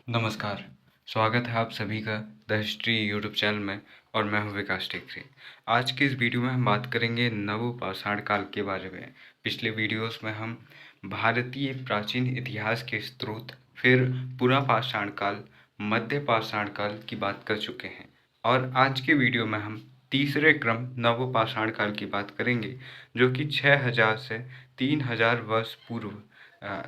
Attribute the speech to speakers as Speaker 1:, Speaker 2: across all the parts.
Speaker 1: नमस्कार, स्वागत है आप सभी का द हिस्ट्री यूट्यूब चैनल में और मैं हूं विकास टेकरे। आज की इस वीडियो में हम बात करेंगे नवपाषाण काल के बारे में। पिछले वीडियोस में हम भारतीय प्राचीन इतिहास के स्रोत, फिर पुरापाषाण काल, मध्य पाषाण काल की बात कर चुके हैं और आज के वीडियो में हम तीसरे क्रम नवपाषाण काल की बात करेंगे, जो कि 6000 से 3000 वर्ष पूर्व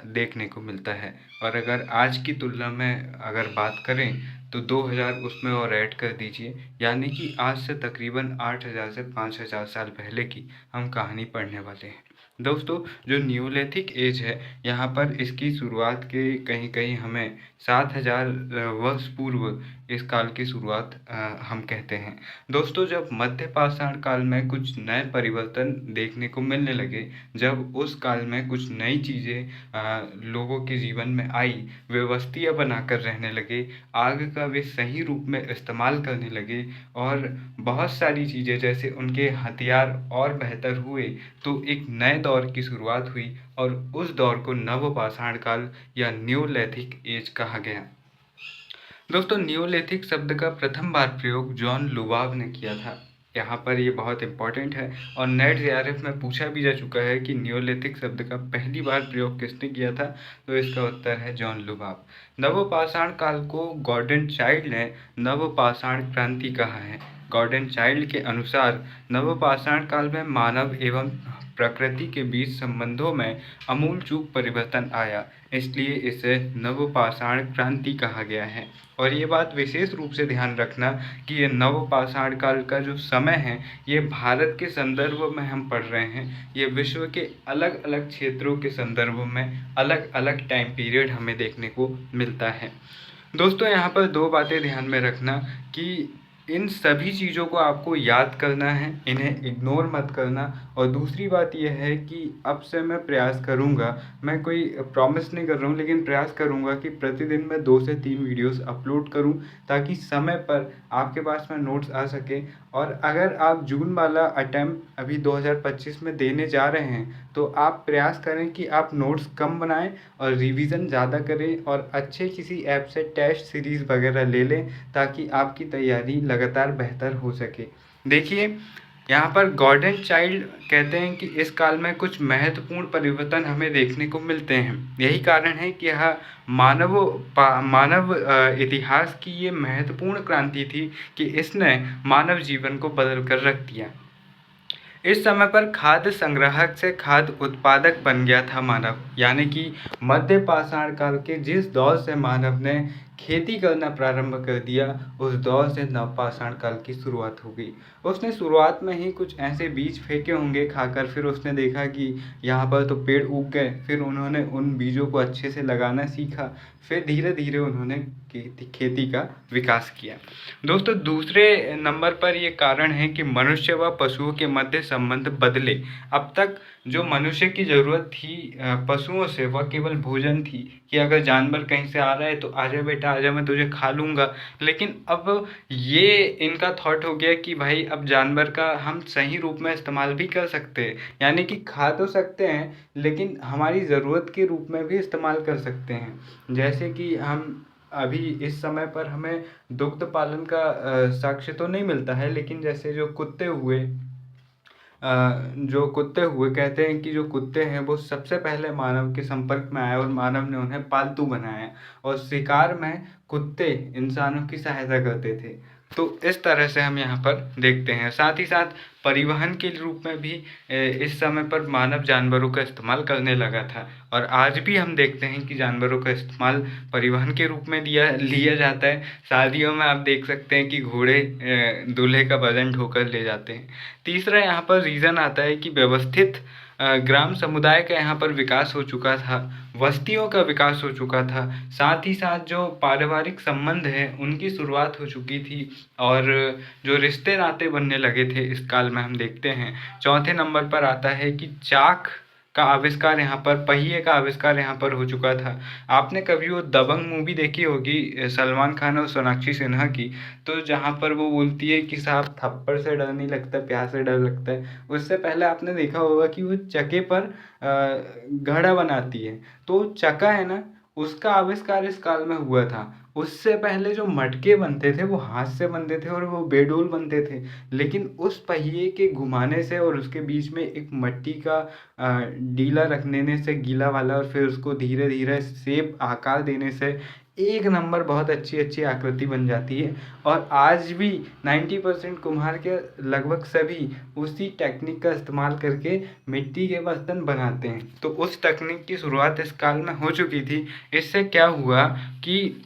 Speaker 1: देखने को मिलता है। और अगर आज की तुलना में अगर बात करें तो 2000 उसमें और ऐड कर दीजिए, यानी कि आज से तकरीबन 8000 से 5000 साल पहले की हम कहानी पढ़ने वाले हैं। दोस्तों, जो न्यूलिथिक एज है, यहाँ पर इसकी शुरुआत के कहीं कहीं हमें 7000 वर्ष पूर्व इस काल की शुरुआत हम कहते हैं। दोस्तों, जब मध्य पाषाण काल में कुछ नए परिवर्तन देखने को मिलने लगे, जब उस काल में कुछ नई चीज़ें लोगों के जीवन में आई, वे बस्तियाँ बनाकर रहने लगे, आग का वे सही रूप में इस्तेमाल करने लगे और बहुत सारी चीज़ें जैसे उनके हथियार और बेहतर हुए, तो एक नए दौर की शुरुआत हुई और उस दौर को नवपाषाण काल या न्यूलिथिक एज कहा गया। दोस्तों, न्यूलिथिक शब्द का प्रथम बार प्रयोग जॉन लुबाब ने किया था। यहाँ पर ये बहुत इम्पॉर्टेंट है और नेट जेआरएफ में पूछा भी जा चुका है कि न्यूलिथिक शब्द का पहली बार प्रयोग किसने किया था, तो इसका उत्तर है जॉन लुबाब। नवपाषाण काल को गॉर्डन चाइल्ड ने नवपाषाण क्रांति कहा है। गॉर्डन चाइल्ड के अनुसार नवपाषाण काल में मानव एवं प्रकृति के बीच संबंधों में आमूल-चूल परिवर्तन आया, इसलिए इसे नवपाषाण क्रांति कहा गया है। और ये बात विशेष रूप से ध्यान रखना कि ये नवपाषाण काल का जो समय है, ये भारत के संदर्भ में हम पढ़ रहे हैं। ये विश्व के अलग अलग क्षेत्रों के संदर्भ में अलग अलग टाइम पीरियड हमें देखने को मिलता है। दोस्तों, यहाँ पर दो बातें ध्यान में रखना कि इन सभी चीज़ों को आपको याद करना है, इन्हें इग्नोर मत करना। और दूसरी बात यह है कि अब से मैं प्रयास करूँगा, मैं कोई प्रॉमिस नहीं कर रहा हूँ, लेकिन प्रयास करूँगा कि प्रतिदिन मैं 2 से 3 वीडियोस अपलोड करूँ, ताकि समय पर आपके पास में नोट्स आ सके। और अगर आप जून वाला अटेम्प्ट अभी 2025 में देने जा रहे हैं, तो आप प्रयास करें कि आप नोट्स कम बनाएं और रिवीजन ज़्यादा करें और अच्छे किसी ऐप से टेस्ट सीरीज़ वगैरह ले लें, ताकि आपकी तैयारी लगातार बेहतर हो सके। देखिए, यहाँ पर गॉर्डन चाइल्ड कहते हैं कि इस काल में कुछ महत्वपूर्ण परिवर्तन हमें देखने को मिलते हैं। यही कारण है कि यह मानव इतिहास की ये महत्वपूर्ण क्रांति थी कि इसने मानव जीवन को बदल कर रख दिया। इस समय पर खाद्य संग्राहक से खाद्य उत्पादक बन गया था मानव, यानी कि मध्य पाषाण काल के जिस दौर से मानव ने खेती करना प्रारंभ कर दिया, उस दौर से नवपाषाण काल की शुरुआत हो गई। उसने शुरुआत में ही कुछ ऐसे बीज फेंके होंगे खाकर, फिर उसने देखा कि यहाँ पर तो पेड़ उग गए, फिर उन्होंने उन बीजों को अच्छे से लगाना सीखा, फिर धीरे धीरे उन्होंने खेती का विकास किया। दोस्तों, दूसरे नंबर पर ये कारण है कि मनुष्य व पशुओं के मध्य संबंध बदले। अब तक जो मनुष्य की ज़रूरत थी पशुओं से, वह केवल भोजन थी कि अगर जानवर कहीं से आ रहा है तो आजा बेटा आजा, मैं तुझे खा लूँगा। लेकिन अब ये इनका थॉट हो गया कि भाई अब जानवर का हम सही रूप में इस्तेमाल भी कर सकते हैं, यानी कि खा तो सकते हैं लेकिन हमारी ज़रूरत के रूप में भी इस्तेमाल कर सकते हैं। जैसे कि हम अभी इस समय पर हमें दुग्ध पालन का साक्ष्य तो नहीं मिलता है, लेकिन जैसे जो कुत्ते हुए कहते हैं कि जो कुत्ते हैं वो सबसे पहले मानव के संपर्क में आए और मानव ने उन्हें पालतू बनाया और शिकार में कुत्ते इंसानों की सहायता करते थे। तो इस तरह से हम यहाँ पर देखते हैं। साथ ही साथ परिवहन के रूप में भी इस समय पर मानव जानवरों का इस्तेमाल करने लगा था और आज भी हम देखते हैं कि जानवरों का इस्तेमाल परिवहन के रूप में लिया जाता है। शादियों में आप देख सकते हैं कि घोड़े दूल्हे का वजन ढोकर ले जाते हैं। तीसरा यहाँ पर रीज़न आता है कि व्यवस्थित ग्राम समुदाय का यहाँ पर विकास हो चुका था, बस्तियों का विकास हो चुका था, साथ ही साथ जो पारिवारिक संबंध हैं उनकी शुरुआत हो चुकी थी और जो रिश्ते नाते बनने लगे थे इस काल में हम देखते हैं। चौथे नंबर पर आता है कि चाक का आविष्कार, यहाँ पर पहिए का आविष्कार यहाँ पर हो चुका था। आपने कभी वो दबंग मूवी देखी होगी सलमान खान और सोनाक्षी सिन्हा की, तो जहाँ पर वो बोलती है कि साहब थप्पड़ से डर नहीं लगता, प्यार से डर लगता है। उससे पहले आपने देखा होगा कि वो चके पर घड़ा बनाती है, तो चका है ना, उसका आविष्कार इस काल में हुआ था। उससे पहले जो मटके बनते थे वो हाथ से बनते थे और वो बेडोल बनते थे, लेकिन उस पहिए के घुमाने से और उसके बीच में एक मिट्टी का डीला रख देने से, गीला वाला, और फिर उसको धीरे धीरे शेप आकार देने से एक नंबर बहुत अच्छी अच्छी आकृति बन जाती है। और आज भी 90% कुम्हार के लगभग सभी उसी टेक्निक का इस्तेमाल करके मिट्टी के बर्तन बनाते हैं। तो उस तकनीक की शुरुआत इस काल में हो चुकी थी। इससे क्या हुआ कि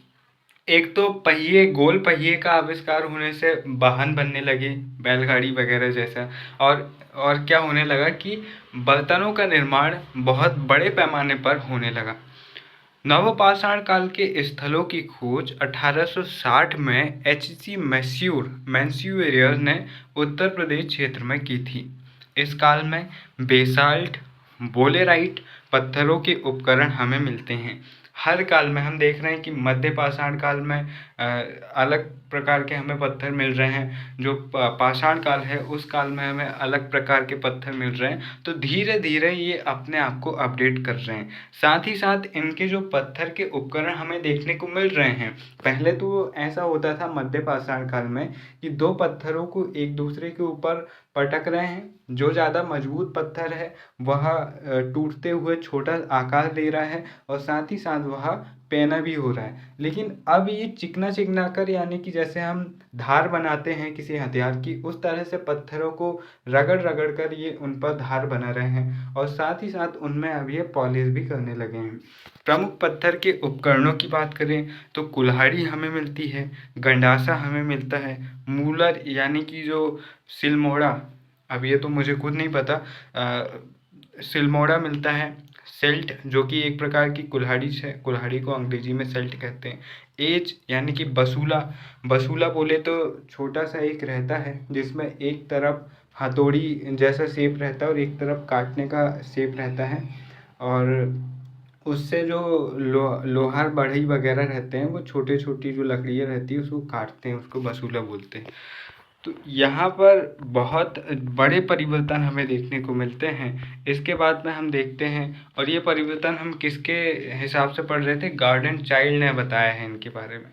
Speaker 1: एक तो पहिए, गोल पहिए का आविष्कार होने से वाहन बनने लगे, बैलगाड़ी वगैरह जैसा। और क्या होने लगा कि बर्तनों का निर्माण बहुत बड़े पैमाने पर होने लगा। नवपाषाण काल के स्थलों की खोज 1860 में एच.सी. मैस्यूरियर ने उत्तर प्रदेश क्षेत्र में की थी। इस काल में बेसाल्ट, बोलेराइट पत्थरों के उपकरण हमें मिलते हैं। हर काल में हम देख रहे हैं कि मध्य पाषाण काल में अलग प्रकार के हमें पत्थर मिल रहे हैं, जो पाषाण काल है उस काल में हमें अलग प्रकार के पत्थर मिल रहे हैं। तो धीरे धीरे ये अपने आप को अपडेट कर रहे हैं। साथ ही साथ इनके जो पत्थर के उपकरण हमें देखने को मिल रहे हैं, पहले तो ऐसा होता था मध्य पाषाण काल में कि दो पत्थरों को एक दूसरे के ऊपर पटक रहे हैं, जो ज़्यादा मजबूत पत्थर है वह टूटते हुए छोटा आकार ले रहा है और साथ ही साथ वह पैना भी हो रहा है। लेकिन अब ये चिकना चिकना कर, यानी कि जैसे हम धार बनाते हैं किसी हथियार की, उस तरह से पत्थरों को रगड़ रगड़ कर ये उन पर धार बना रहे हैं और साथ ही साथ उनमें अब ये पॉलिश भी करने लगे हैं। प्रमुख पत्थर के उपकरणों की बात करें तो कुल्हाड़ी हमें मिलती है, गंडासा हमें मिलता है, मूलर यानी कि जो सिलमोड़ा, अब ये तो मुझे खुद नहीं पता, सिलमोड़ा मिलता है, सेल्ट जो कि एक प्रकार की कुल्हाड़ी है, कुल्हाड़ी को अंग्रेजी में सेल्ट कहते हैं, एज यानी कि बसूला, बसूला बोले तो छोटा सा एक रहता है जिसमें एक तरफ हथौड़ी जैसा शेप रहता है और एक तरफ काटने का शेप रहता है, और उससे जो लोहार बढ़ई वगैरह रहते हैं वो छोटे छोटी जो लकड़ियाँ रहती है उसको काटते हैं, उसको बसूला बोलते हैं। तो यहाँ पर बहुत बड़े परिवर्तन हमें देखने को मिलते हैं। इसके बाद में हम देखते हैं, और ये परिवर्तन हम किसके हिसाब से पढ़ रहे थे, गार्डन चाइल्ड ने बताया है इनके बारे में।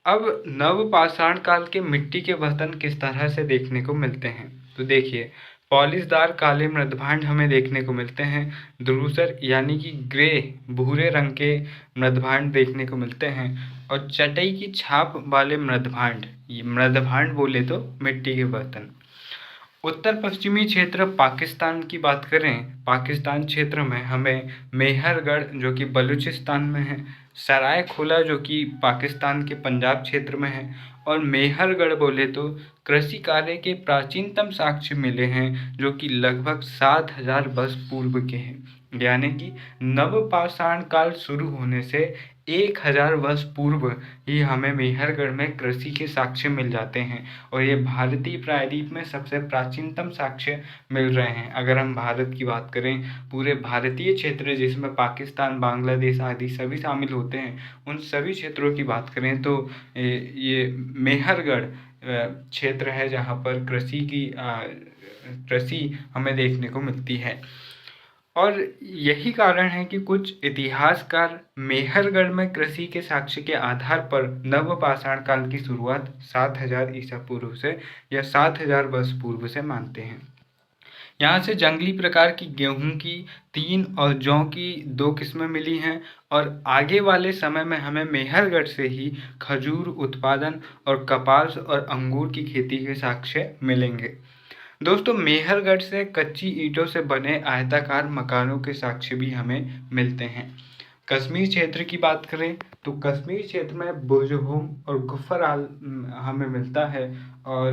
Speaker 1: अब नवपाषाण काल के मिट्टी के बर्तन किस तरह से देखने को मिलते हैं, तो देखिए, पॉलिशदार काले मृदभांड हमें देखने को मिलते हैं, धूसर यानी कि ग्रे भूरे रंग के मृदभांड देखने को मिलते हैं, और चटई की छाप वाले मृदभांड, ये मृदभांड बोले तो मिट्टी के बर्तन। उत्तर पश्चिमी क्षेत्र पाकिस्तान की बात करें, पाकिस्तान क्षेत्र में हमें मेहरगढ़ जो कि बलूचिस्तान में है, सराय खोला जो कि पाकिस्तान के पंजाब क्षेत्र में है, और मेहरगढ़ बोले तो कृषि कार्य के प्राचीनतम साक्ष्य मिले हैं जो कि लगभग 7000 वर्ष पूर्व के हैं। यानी कि नवपाषाण काल शुरू होने से 1000 वर्ष पूर्व ही हमें मेहरगढ़ में कृषि के साक्ष्य मिल जाते हैं, और ये भारतीय प्रायद्वीप में सबसे प्राचीनतम साक्ष्य मिल रहे हैं। अगर हम भारत की बात करें, पूरे भारतीय क्षेत्र जिसमें पाकिस्तान, बांग्लादेश आदि सभी शामिल होते हैं, उन सभी क्षेत्रों की बात करें तो ये मेहरगढ़ क्षेत्र है जहाँ पर कृषि हमें देखने को मिलती है। और यही कारण है कि कुछ इतिहासकार मेहरगढ़ में कृषि के साक्ष्य के आधार पर नवपाषाण काल की शुरुआत 7000 ईसा पूर्व से या 7000 वर्ष पूर्व से मानते हैं। यहाँ से जंगली प्रकार की गेहूं की 3 और जौ की 2 किस्में मिली हैं, और आगे वाले समय में हमें मेहरगढ़ से ही खजूर उत्पादन और कपास और अंगूर की खेती के साक्ष्य मिलेंगे। दोस्तों, मेहरगढ़ से कच्ची ईंटों से बने आयताकार मकानों के साक्ष्य भी हमें मिलते हैं। कश्मीर क्षेत्र की बात करें तो कश्मीर क्षेत्र में बुर्जहोम और गुफराल हमें मिलता है, और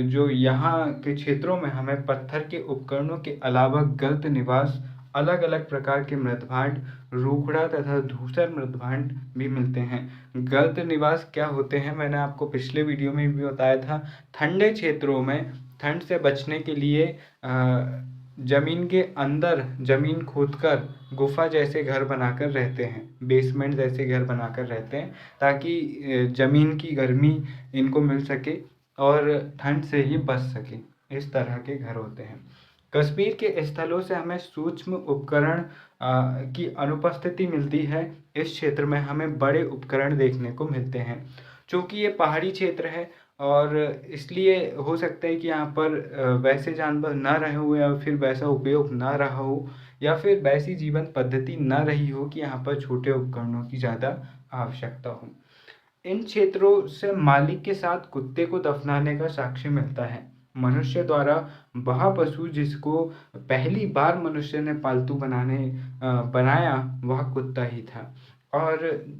Speaker 1: जो यहाँ के क्षेत्रों में हमें पत्थर के उपकरणों के अलावा गलत निवास, अलग अलग प्रकार के मृदभांड, रूखड़ा तथा धूसर मृदभांड भी मिलते हैं। गलत निवास क्या होते हैं, मैंने आपको पिछले वीडियो में भी बताया था। ठंडे क्षेत्रों में ठंड से बचने के लिए जमीन के अंदर जमीन खोदकर गुफा जैसे घर बनाकर रहते हैं, बेसमेंट जैसे घर बनाकर रहते हैं, ताकि जमीन की गर्मी इनको मिल सके और ठंड से ही बच सके। इस तरह के घर होते हैं। कश्मीर के स्थलों से हमें सूक्ष्म उपकरण की अनुपस्थिति मिलती है, इस क्षेत्र में हमें बड़े उपकरण देखने को मिलते हैं। चूँकि ये पहाड़ी क्षेत्र है और इसलिए हो सकता है कि यहाँ पर वैसे जानवर ना रहे हो या फिर वैसा उपयोग ना रहा हो या फिर वैसी जीवन पद्धति ना रही हो कि यहाँ पर छोटे उपकरणों की ज़्यादा आवश्यकता हो। इन क्षेत्रों से मालिक के साथ कुत्ते को दफनाने का साक्ष्य मिलता है। मनुष्य द्वारा वह पशु जिसको पहली बार मनुष्य ने पालतू बनाया वह कुत्ता ही था। और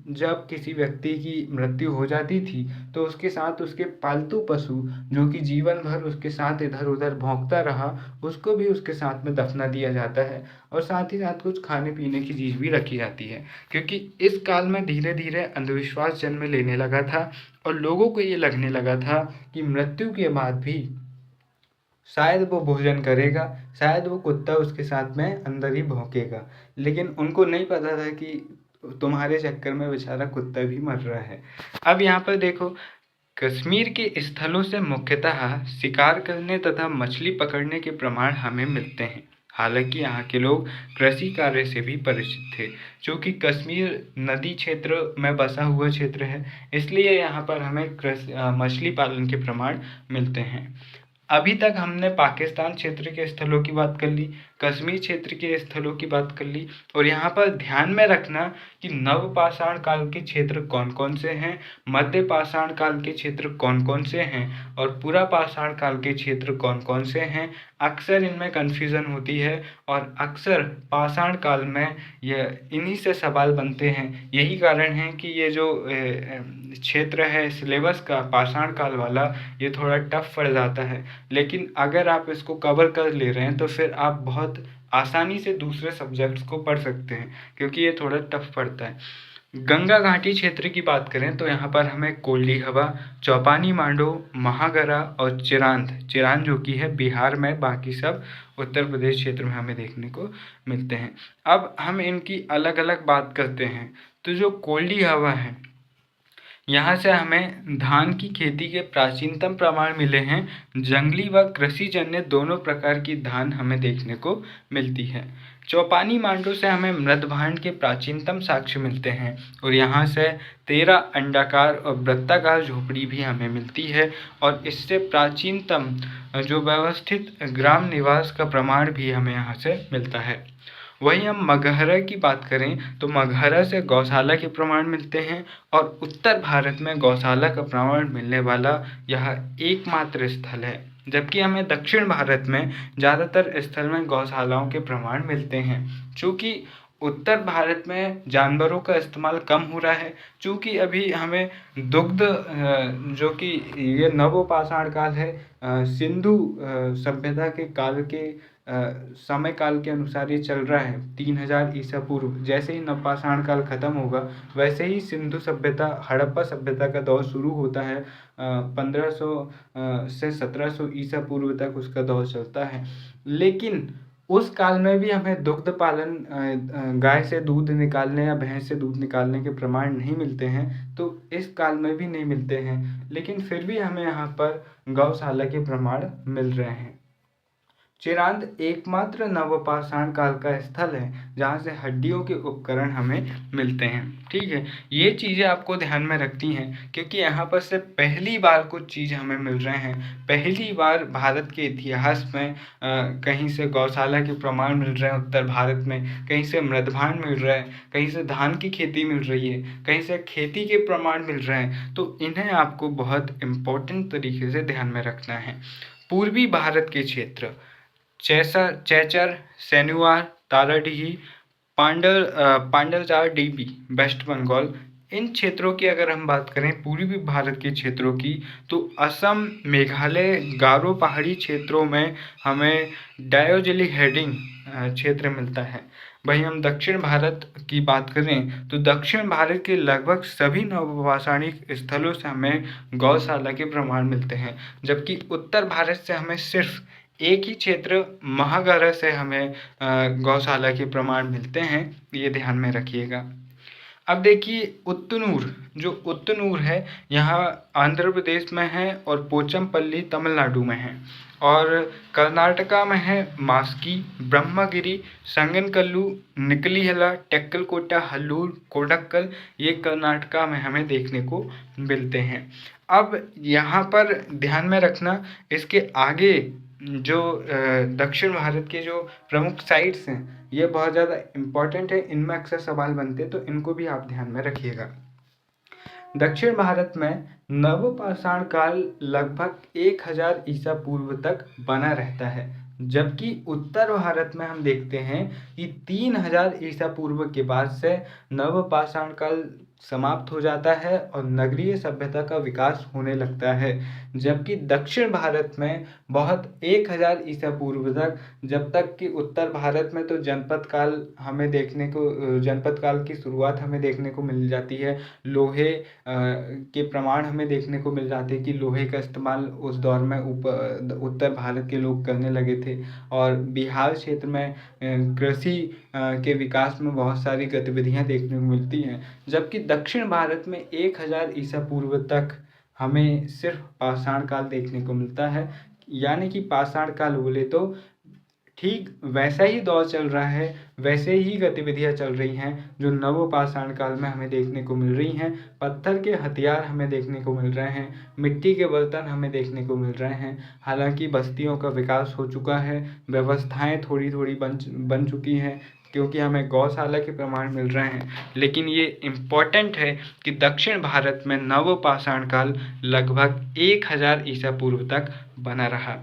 Speaker 1: जब किसी व्यक्ति की मृत्यु हो जाती थी तो उसके साथ उसके पालतू पशु जो कि जीवन भर उसके साथ इधर उधर भौंकता रहा, उसको भी उसके साथ में दफना दिया जाता है और साथ ही साथ कुछ खाने पीने की चीज़ भी रखी जाती है, क्योंकि इस काल में धीरे धीरे अंधविश्वास जन्म लेने लगा था और लोगों को ये लगने लगा था कि मृत्यु के बाद भी शायद वो भोजन करेगा, शायद वो कुत्ता उसके साथ में अंदर ही भौंकेगा। लेकिन उनको नहीं पता था कि तुम्हारे चक्कर में बेचारा कुत्ता भी मर रहा है। अब यहाँ पर देखो, कश्मीर के स्थलों से मुख्यतः शिकार करने तथा मछली पकड़ने के प्रमाण हमें मिलते हैं। हालांकि यहाँ के लोग कृषि कार्य से भी परिचित थे। चूँकि कश्मीर नदी क्षेत्र में बसा हुआ क्षेत्र है, इसलिए यहाँ पर हमें मछली पालन के प्रमाण मिलते हैं। अभी तक हमने पाकिस्तान क्षेत्र के स्थलों की बात कर ली, कश्मीर क्षेत्र के स्थलों की बात कर ली, और यहाँ पर ध्यान में रखना कि नवपाषाण काल के क्षेत्र कौन कौन से हैं, मध्य पाषाण काल के क्षेत्र कौन कौन से हैं और पूरा पाषाण काल के क्षेत्र कौन कौन से हैं। अक्सर इनमें कन्फ्यूज़न होती है और अक्सर पाषाण काल में यह इन्हीं से सवाल बनते हैं। यही कारण है कि ये जो क्षेत्र है सिलेबस का पाषाण काल वाला, ये थोड़ा टफ पड़ जाता है। लेकिन अगर आप इसको कवर कर ले रहे हैं तो फिर आप बहुत आसानी से दूसरे सब्जेक्ट्स को पढ़ सकते हैं, क्योंकि ये थोड़ा टफ पड़ता है। गंगा घाटी क्षेत्र की बात करें तो यहाँ पर हमें कोल्डी हवा, चौपानी मांडो, महागरा और चिरांद जो कि है बिहार में, बाकी सब उत्तर प्रदेश क्षेत्र में हमें देखने को मिलते हैं। अब हम इनकी अलग अलग बात करते हैं। तो जो कोल्डी हवा है, यहाँ से हमें धान की खेती के प्राचीनतम प्रमाण मिले हैं। जंगली व कृषिजन्य दोनों प्रकार की धान हमें देखने को मिलती है। चौपानी मांडो से हमें मृदभांड के प्राचीनतम साक्ष्य मिलते हैं और यहाँ से 13 अंडाकार और वृत्ताकार झोपड़ी भी हमें मिलती है और इससे प्राचीनतम जो व्यवस्थित ग्राम निवास का प्रमाण भी हमें यहाँ से मिलता है। वहीं हम मगहरा की बात करें तो मगहरा से गौशाला के प्रमाण मिलते हैं और उत्तर भारत में गौशाला का प्रमाण मिलने वाला यह एकमात्र स्थल है, जबकि हमें दक्षिण भारत में ज़्यादातर स्थल में गौशालाओं के प्रमाण मिलते हैं। चूँकि उत्तर भारत में जानवरों का इस्तेमाल कम हो रहा है, चूँकि अभी हमें दुग्ध जो कि ये नवपाषाण काल है, सिंधु सभ्यता के काल के समय काल के अनुसार ये चल रहा है 3000 ईसा पूर्व। जैसे ही नवपाषाण काल खत्म होगा वैसे ही सिंधु सभ्यता, हड़प्पा सभ्यता का दौर शुरू होता है। 1500 से 1700 ईसा पूर्व तक उसका दौर चलता है। लेकिन उस काल में भी हमें दुग्ध पालन, गाय से दूध निकालने या भैंस से दूध निकालने के प्रमाण नहीं मिलते हैं, तो इस काल में भी नहीं मिलते हैं। लेकिन फिर भी हमें यहाँ पर गौशाला के प्रमाण मिल रहे हैं। चिरांद एकमात्र नवपाषाण काल का स्थल है जहाँ से हड्डियों के उपकरण हमें मिलते हैं। ठीक है, ये चीज़ें आपको ध्यान में रखती हैं क्योंकि यहाँ पर से पहली बार कुछ चीज़ हमें मिल रहे हैं। पहली बार भारत के इतिहास में कहीं से गौशाला के प्रमाण मिल रहे हैं उत्तर भारत में, कहीं से मृदभांड मिल रहा है, कहीं से धान की खेती मिल रही है, कहीं से खेती के प्रमाण मिल रहे हैं। तो इन्हें आपको बहुत इम्पोर्टेंट तरीके से ध्यान में रखना है। पूर्वी भारत के क्षेत्र चैचर, सेनुआर, ताराडीही, पांडलजार डीबी, वेस्ट बंगाल, इन क्षेत्रों की अगर हम बात करें पूर्वी भारत के क्षेत्रों की, तो असम, मेघालय, गारो पहाड़ी क्षेत्रों में हमें डायोजिलिक हेडिंग क्षेत्र मिलता है। वहीं हम दक्षिण भारत की बात करें तो दक्षिण भारत के लगभग सभी नवपाषाणिक स्थलों से हमें गौशाला के प्रमाण मिलते हैं, जबकि उत्तर भारत से हमें सिर्फ एक ही क्षेत्र महागरा से हमें गौशाला के प्रमाण मिलते हैं। ये ध्यान में रखिएगा। अब देखिए उत्तनूर, जो उत्तनूर है यहाँ आंध्र प्रदेश में है और पोचमपल्ली तमिलनाडु में है। और कर्नाटका में है मास्की, ब्रह्मगिरी, संगनकल्लू, निकलीहला, टेक्कलकोटा, हल्लूर, कोडक्कल, ये कर्नाटका में हमें देखने को मिलते हैं। अब यहाँ पर ध्यान में रखना, इसके आगे जो दक्षिण भारत के जो प्रमुख साइट्स हैं ये बहुत ज़्यादा इम्पॉर्टेंट है, इनमें अक्सर सवाल बनते हैं, तो इनको भी आप ध्यान में रखिएगा। दक्षिण भारत में नवपाषाण काल लगभग 1000 ईसा पूर्व तक बना रहता है, जबकि उत्तर भारत में हम देखते हैं कि 3000 ईसा पूर्व के बाद से नवपाषाण काल समाप्त हो जाता है और नगरीय सभ्यता का विकास होने लगता है। जबकि दक्षिण भारत में बहुत 1000 ईसा पूर्व तक, जब तक कि उत्तर भारत में तो जनपद काल हमें देखने को, जनपद काल की शुरुआत हमें देखने को मिल जाती है। लोहे के प्रमाण हमें देखने को मिल जाते हैं कि लोहे का इस्तेमाल उस दौर में उत्तर भारत के लोग करने लगे थे। और बिहार क्षेत्र में कृषि के विकास में बहुत सारी गतिविधियां देखने को मिलती हैं। जबकि दक्षिण भारत में 1000 ईसा पूर्व तक हमें सिर्फ पाषाण काल देखने को मिलता है। यानी कि पाषाण काल बोले तो ठीक वैसा ही दौर चल रहा है, वैसे ही गतिविधियां चल रही हैं जो नवपाषाण काल में हमें देखने को मिल रही हैं। पत्थर के हथियार हमें देखने को मिल रहे हैं, मिट्टी के बर्तन हमें देखने को मिल रहे हैं। हालांकि बस्तियों का विकास हो चुका है, व्यवस्थाएं थोड़ी थोड़ी बन चुकी हैं, क्योंकि हमें गौशाला के प्रमाण मिल रहे हैं। लेकिन ये इम्पॉर्टेंट है कि दक्षिण भारत में नवपाषाण काल लगभग 1000 ईसा पूर्व तक बना रहा।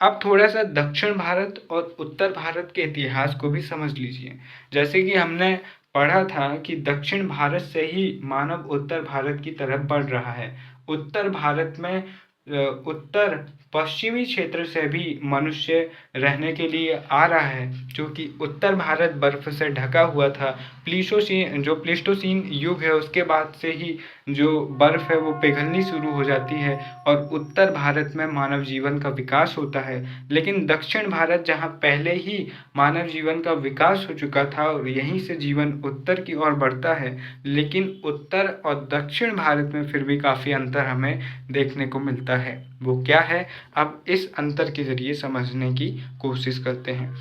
Speaker 1: अब थोड़ा सा दक्षिण भारत और उत्तर भारत के इतिहास को भी समझ लीजिए। जैसे कि हमने पढ़ा था कि दक्षिण भारत से ही मानव उत्तर भारत की तरफ बढ़ रहा है। उत्तर भारत में उत्तर पश्चिमी क्षेत्र से भी मनुष्य रहने के लिए आ रहा है, क्योंकि उत्तर भारत बर्फ से ढका हुआ था। प्लीस्टोसीन युग है, उसके बाद से ही जो बर्फ है वो पिघलनी शुरू हो जाती है और उत्तर भारत में मानव जीवन का विकास होता है। लेकिन दक्षिण भारत, जहाँ पहले ही मानव जीवन का विकास हो चुका था और यहीं से जीवन उत्तर की ओर बढ़ता है, लेकिन उत्तर और दक्षिण भारत में फिर भी काफ़ी अंतर हमें देखने को मिलता है। वो क्या है, अब इस अंतर के जरिए समझने की कोशिश करते हैं।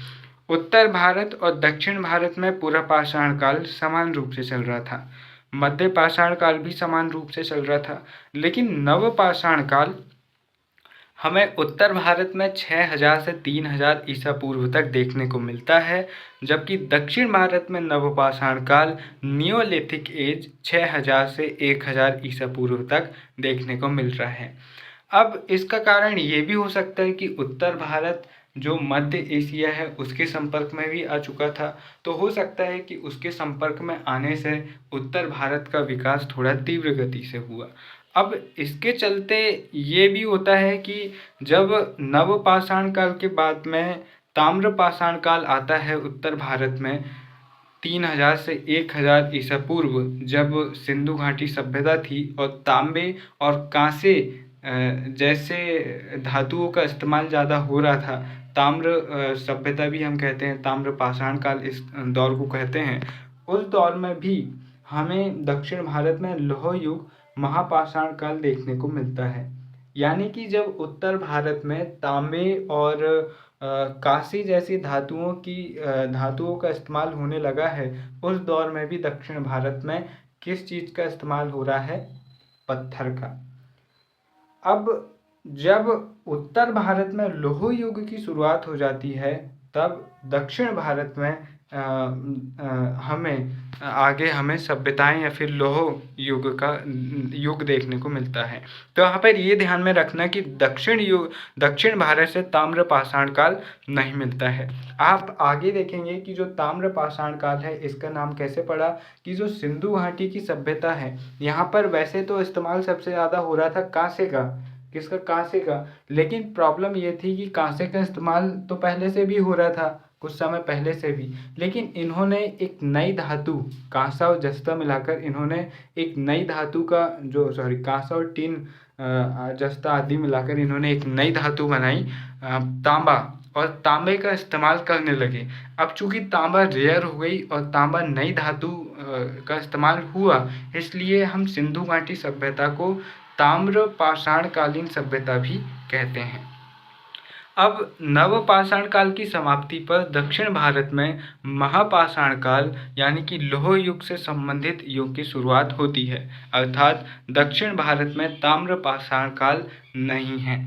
Speaker 1: उत्तर भारत और दक्षिण भारत में पूरा पाषाण काल समान रूप से चल रहा था, मध्य पाषाण काल भी समान रूप से चल रहा था। लेकिन नवपाषाण काल हमें उत्तर भारत में 6000 से 3000 ईसा पूर्व तक देखने को मिलता है, जबकि दक्षिण भारत में नवपाषाण काल नियोलिथिक एज 6000 से 1000 ईसा पूर्व तक देखने को मिल रहा है। अब इसका कारण ये भी हो सकता है कि उत्तर भारत जो मध्य एशिया है उसके संपर्क में भी आ चुका था, तो हो सकता है कि उसके संपर्क में आने से उत्तर भारत का विकास थोड़ा तीव्र गति से हुआ। अब इसके चलते ये भी होता है कि जब नवपाषाण काल के बाद में ताम्रपाषाण काल आता है उत्तर भारत में 3000 से 1000 ईसा पूर्व, जब सिंधु घाटी सभ्यता थी और तांबे और कांसे जैसे धातुओं का इस्तेमाल ज़्यादा हो रहा था। ताम्र सभ्यता भी हम कहते हैं, ताम्रपाषाण काल इस दौर को कहते हैं। उस दौर में भी हमें दक्षिण भारत में लौह युग, महापाषाण काल देखने को मिलता है। यानी कि जब उत्तर भारत में तांबे और कांसे जैसी धातुओं का इस्तेमाल होने लगा है, उस दौर में भी दक्षिण भारत में किस चीज़ का इस्तेमाल हो रहा है, पत्थर का। अब जब उत्तर भारत में लौह युग की शुरुआत हो जाती है, तब दक्षिण भारत में हमें सभ्यताएं या फिर लौह युग देखने को मिलता है। तो यहाँ पर ये ध्यान में रखना कि दक्षिण भारत से ताम्रपाषाण काल नहीं मिलता है। आप आगे देखेंगे कि जो ताम्रपाषाण काल है इसका नाम कैसे पड़ा, कि जो सिंधु घाटी की सभ्यता है यहाँ पर वैसे तो इस्तेमाल सबसे ज़्यादा हो रहा था कांसे का। किसका? कांसे का। लेकिन प्रॉब्लम ये थी कि कांसे का इस्तेमाल तो पहले से भी हो रहा था, कुछ समय पहले से भी, लेकिन इन्होंने एक नई धातु, कांसा और जस्ता मिलाकर इन्होंने एक नई धातु का कांसा और टीन जस्ता आदि मिलाकर इन्होंने एक नई धातु बनाई, तांबा। और तांबे का इस्तेमाल करने लगे। अब चूँकि तांबा रेयर हो गई और तांबा नई धातु का इस्तेमाल हुआ, इसलिए हम सिंधु घाटी सभ्यता को ताम्र पाषाणकालीन सभ्यता भी कहते हैं। अब नवपाषाण काल की समाप्ति पर दक्षिण भारत में महापाषाण काल यानी कि लौह युग से संबंधित युग की शुरुआत होती है, अर्थात दक्षिण भारत में ताम्रपाषाण काल नहीं है।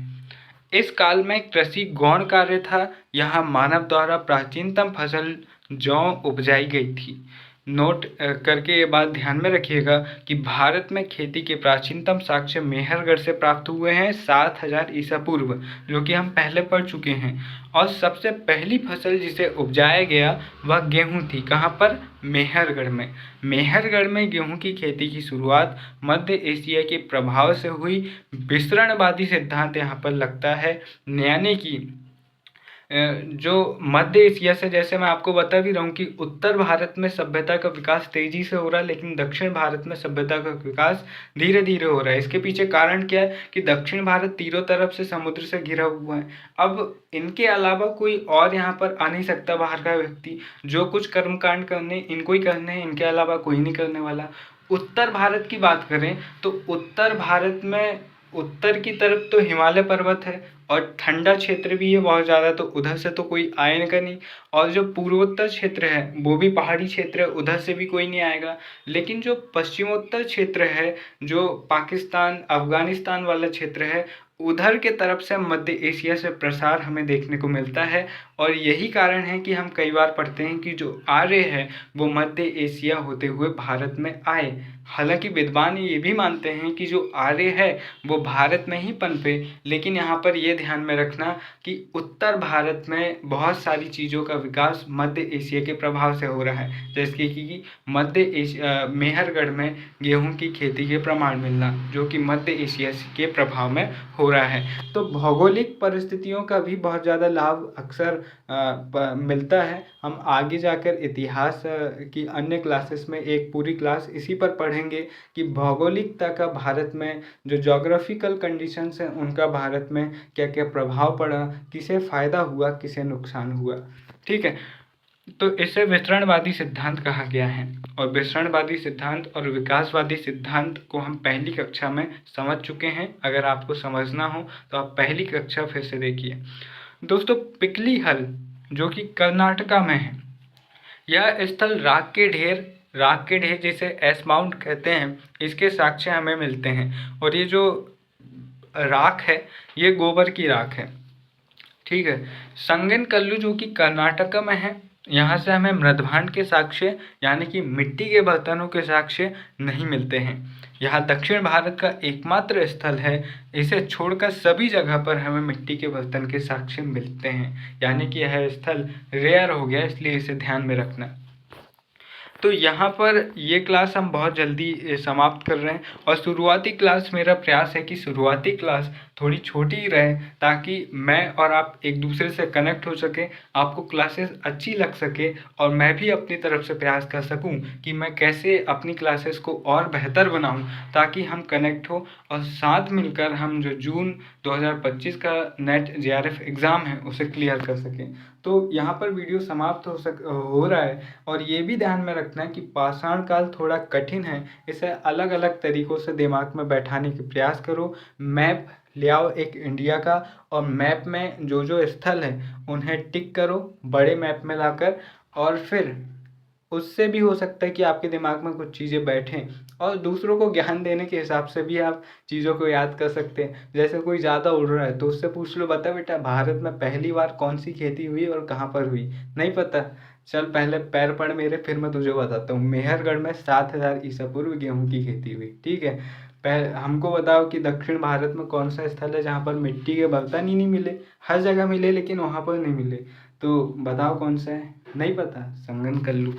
Speaker 1: इस काल में कृषि गौण कार्य था। यहाँ मानव द्वारा प्राचीनतम फसल जौ उपजाई गई थी। नोट करके ये बात ध्यान में रखिएगा कि भारत में खेती के प्राचीनतम साक्ष्य मेहरगढ़ से प्राप्त हुए हैं 7000 ईसा पूर्व, जो कि हम पहले पढ़ चुके हैं। और सबसे पहली फसल जिसे उपजाया गया वह गेहूं थी। कहाँ पर? मेहरगढ़ में। मेहरगढ़ में गेहूं की खेती की शुरुआत मध्य एशिया के प्रभाव से हुई। विसरणवादी सिद्धांत यहाँ पर लगता है, यानी कि जो मध्य एशिया से, जैसे मैं आपको बता भी रहा हूँ कि उत्तर भारत में सभ्यता का विकास तेजी से हो रहा है, लेकिन दक्षिण भारत में सभ्यता का विकास धीरे धीरे हो रहा है। इसके पीछे कारण क्या है कि दक्षिण भारत तीनों तरफ से समुद्र से घिरा हुआ है। अब इनके अलावा कोई और यहाँ पर आ नहीं सकता बाहर का व्यक्ति। जो कुछ कर्मकांड करने इनको ही करने हैं, इनके अलावा कोई नहीं करने वाला। उत्तर भारत की बात करें तो उत्तर भारत में उत्तर की तरफ तो हिमालय पर्वत है और ठंडा क्षेत्र भी है बहुत ज़्यादा, तो उधर से तो कोई आएगा नहीं। और जो पूर्वोत्तर क्षेत्र है वो भी पहाड़ी क्षेत्र है, उधर से भी कोई नहीं आएगा। लेकिन जो पश्चिमोत्तर क्षेत्र है, जो पाकिस्तान अफगानिस्तान वाला क्षेत्र है, उधर के तरफ से मध्य एशिया से प्रसार हमें देखने को मिलता है। और यही कारण है कि हम कई बार पढ़ते हैं कि जो आर्य है वो मध्य एशिया होते हुए भारत में आए। हालांकि विद्वान ये भी मानते हैं कि जो आर्य है वो भारत में ही पनपे, लेकिन यहाँ पर ये ध्यान में रखना कि उत्तर भारत में बहुत सारी चीज़ों का विकास मध्य एशिया के प्रभाव से हो रहा है। जैसे कि मध्य एशिया मेहरगढ़ में गेहूं की खेती के प्रमाण मिलना, जो कि मध्य एशिया के प्रभाव में हो रहा है। तो भौगोलिक परिस्थितियों का भी बहुत ज़्यादा लाभ अक्सर मिलता है। हम आगे जाकर इतिहास की अन्य क्लासेस में एक पूरी क्लास इसी पर पढ़ेंगे कि भौगोलिकता का भारत में जो ज्योग्राफिकल कंडीशंस हैं उनका भारत में क्या क्या प्रभाव पड़ा, किसे फ़ायदा हुआ, किसे नुकसान हुआ। ठीक है, तो इसे विसरणवादी सिद्धांत कहा गया है। और विसरणवादी सिद्धांत और विकासवादी सिद्धांत को हम पहली कक्षा में समझ चुके हैं। अगर आपको समझना हो तो आप पहली कक्षा फिर से देखिए। दोस्तों, पिकली हल जो कि कर्नाटका में है, यह स्थल राख के ढेर जिसे एस माउंट कहते हैं, इसके साक्ष्य हमें मिलते हैं। और ये जो राख है ये गोबर की राख है। ठीक है, संगन कल्लू जो कि कर्नाटका में है, यहाँ से हमें मृदभांड के साक्ष्य यानी कि मिट्टी के बर्तनों के साक्ष्य नहीं मिलते हैं। यह दक्षिण भारत का एकमात्र स्थल है, इसे छोड़कर सभी जगह पर हमें मिट्टी के बर्तन के साक्ष्य मिलते हैं, यानी कि यह स्थल रेयर हो गया, इसलिए इसे ध्यान में रखना। तो यहाँ पर ये क्लास हम बहुत जल्दी समाप्त कर रहे हैं। और शुरुआती क्लास, मेरा प्रयास है कि शुरुआती क्लास थोड़ी छोटी ही रहे ताकि मैं और आप एक दूसरे से कनेक्ट हो सके, आपको क्लासेस अच्छी लग सके और मैं भी अपनी तरफ से प्रयास कर सकूं कि मैं कैसे अपनी क्लासेस को और बेहतर बनाऊं ताकि हम कनेक्ट हो और साथ मिलकर हम जो जून 2025 का नेट JRF एग्ज़ाम है उसे क्लियर कर सकें। तो यहाँ पर वीडियो समाप्त हो रहा है। और ये भी ध्यान में रखना है कि पाषाण काल थोड़ा कठिन है, इसे अलग अलग तरीक़ों से दिमाग में बैठाने की प्रयास करो। मैप ले आओ एक इंडिया का, और मैप में जो जो स्थल हैं उन्हें टिक करो बड़े मैप में लाकर, और फिर उससे भी हो सकता है कि आपके दिमाग में कुछ चीज़ें बैठें और दूसरों को ज्ञान देने के हिसाब से भी आप चीज़ों को याद कर सकते हैं। जैसे कोई ज़्यादा उड़ रहा है तो उससे पूछ लो, बता बेटा भारत में पहली बार कौन सी खेती हुई और कहाँ पर हुई? नहीं पता? चल पहले पैर पढ़ मेरे, फिर मैं तुझे बताता हूँ। मेहरगढ़ में 7000 ईसा पूर्व गेहूँ की खेती हुई। ठीक है, हमको बताओ कि दक्षिण भारत में कौन सा स्थल है जहाँ पर मिट्टी के बर्तन ही नहीं मिले? हर जगह मिले लेकिन वहाँ पर नहीं मिले, तो बताओ कौन सा है? नहीं पता, संगन कर लूँ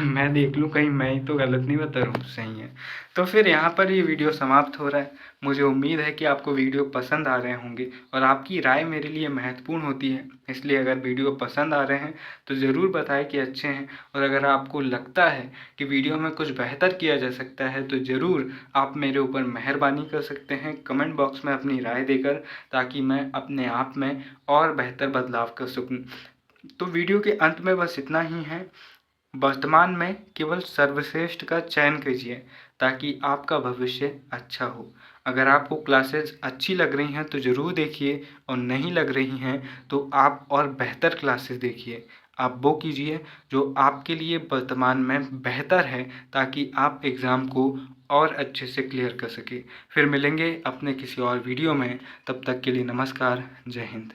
Speaker 1: मैं देख लूँ कहीं मैं ही तो गलत नहीं बता रहा हूँ, सही है। तो फिर यहाँ पर ये वीडियो समाप्त हो रहा है। मुझे उम्मीद है कि आपको वीडियो पसंद आ रहे होंगे और आपकी राय मेरे लिए महत्वपूर्ण होती है, इसलिए अगर वीडियो पसंद आ रहे हैं तो ज़रूर बताएं कि अच्छे हैं। और अगर आपको लगता है कि वीडियो में कुछ बेहतर किया जा सकता है तो ज़रूर आप मेरे ऊपर मेहरबानी कर सकते हैं कमेंट बॉक्स में अपनी राय देकर, ताकि मैं अपने आप में और बेहतर बदलाव कर सकूँ। तो वीडियो के अंत में बस इतना ही है। वर्तमान में केवल सर्वश्रेष्ठ का चयन कीजिए ताकि आपका भविष्य अच्छा हो। अगर आपको क्लासेस अच्छी लग रही हैं तो ज़रूर देखिए, और नहीं लग रही हैं तो आप और बेहतर क्लासेस देखिए। आप वो कीजिए जो आपके लिए वर्तमान में बेहतर है, ताकि आप एग्ज़ाम को और अच्छे से क्लियर कर सकें। फिर मिलेंगे अपने किसी और वीडियो में, तब तक के लिए नमस्कार, जय हिंद।